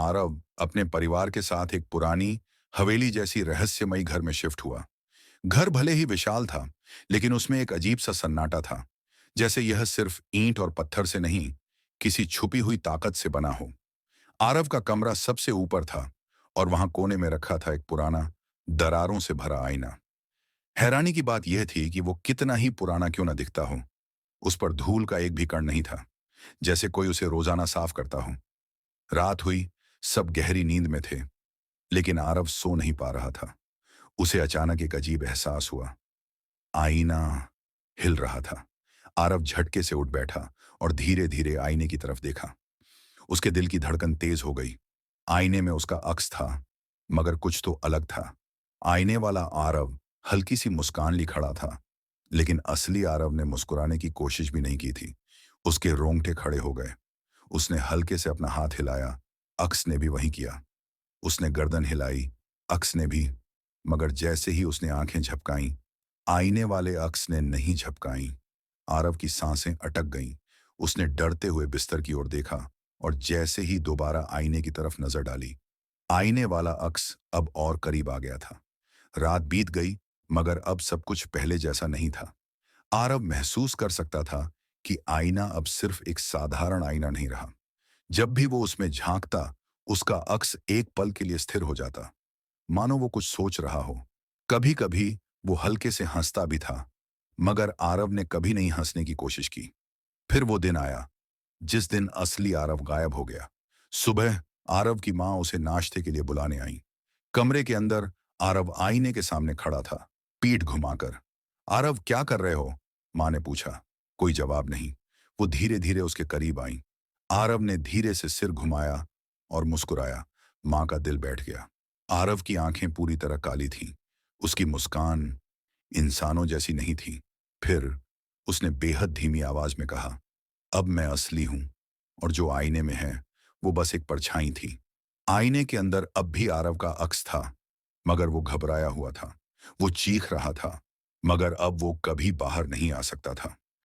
आरव अपने परिवार के साथ एक पुरानी हवेली जैसी रहस्यमयी घर में शिफ्ट हुआ। घर भले ही विशाल था, लेकिन उसमें एक अजीब सा सन्नाटा था, जैसे यह सिर्फ ईंट और पत्थर से नहीं, किसी छुपी हुई ताकत से बना हो। आरव का कमरा सबसे ऊपर था और वहां कोने में रखा था एक पुराना, दरारों से भरा आईना। हैरानी की बात यह थी कि वो कितना ही पुराना क्यों न दिखता हो, उस पर धूल का एक भी कण नहीं था, जैसे कोई उसे रोजाना साफ करता हो। रात हुई, सब गहरी नींद में थे, लेकिन आरव सो नहीं पा रहा था। उसे अचानक एक अजीब एहसास हुआ। आईना हिल रहा था। आरव झटके से उठ बैठा और धीरे धीरे आईने की तरफ देखा। उसके दिल की धड़कन तेज हो गई। आईने में उसका अक्स था, मगर कुछ तो अलग था। आईने वाला आरव हल्की सी मुस्कान ली खड़ा था, लेकिन असली आरव ने मुस्कुराने की कोशिश भी नहीं की थी। उसके रोंगटे खड़े हो गए। उसने हल्के से अपना हाथ हिलाया, अक्स ने भी वही किया। उसने गर्दन हिलाई, अक्स ने भी, मगर जैसे ही उसने आंखें झपकाईं, आईने वाले अक्स ने नहीं झपकाईं। आरव की सांसें अटक गईं। उसने डरते हुए बिस्तर की ओर देखा और जैसे ही दोबारा आईने की तरफ नजर डाली, आईने वाला अक्स अब और करीब आ गया था। रात बीत गई, मगर अब सब कुछ पहले जैसा नहीं था। आरव महसूस कर सकता था कि आईना अब सिर्फ एक साधारण आईना नहीं रहा। जब भी वो उसमें झांकता, उसका अक्स एक पल के लिए स्थिर हो जाता, मानो वो कुछ सोच रहा हो। कभी कभी वो हल्के से हंसता भी था, मगर आरव ने कभी नहीं हंसने की कोशिश की। फिर वो दिन आया, जिस दिन असली आरव गायब हो गया। सुबह आरव की माँ उसे नाश्ते के लिए बुलाने आई। कमरे के अंदर आरव आईने के सामने खड़ा था, पीठ घुमाकर। आरव, क्या कर रहे हो? माँ ने पूछा। कोई जवाब नहीं। वो धीरे धीरे उसके करीब आई। आरव ने धीरे से सिर घुमाया और मुस्कुराया। माँ का दिल बैठ गया। आरव की आंखें पूरी तरह काली थीं। उसकी मुस्कान इंसानों जैसी नहीं थी। फिर उसने बेहद धीमी आवाज में कहा, अब मैं असली हूं, और जो आईने में है वो बस एक परछाई थी। आईने के अंदर अब भी आरव का अक्स था, मगर वो घबराया हुआ था। वो चीख रहा था, मगर अब वो कभी बाहर नहीं आ सकता था।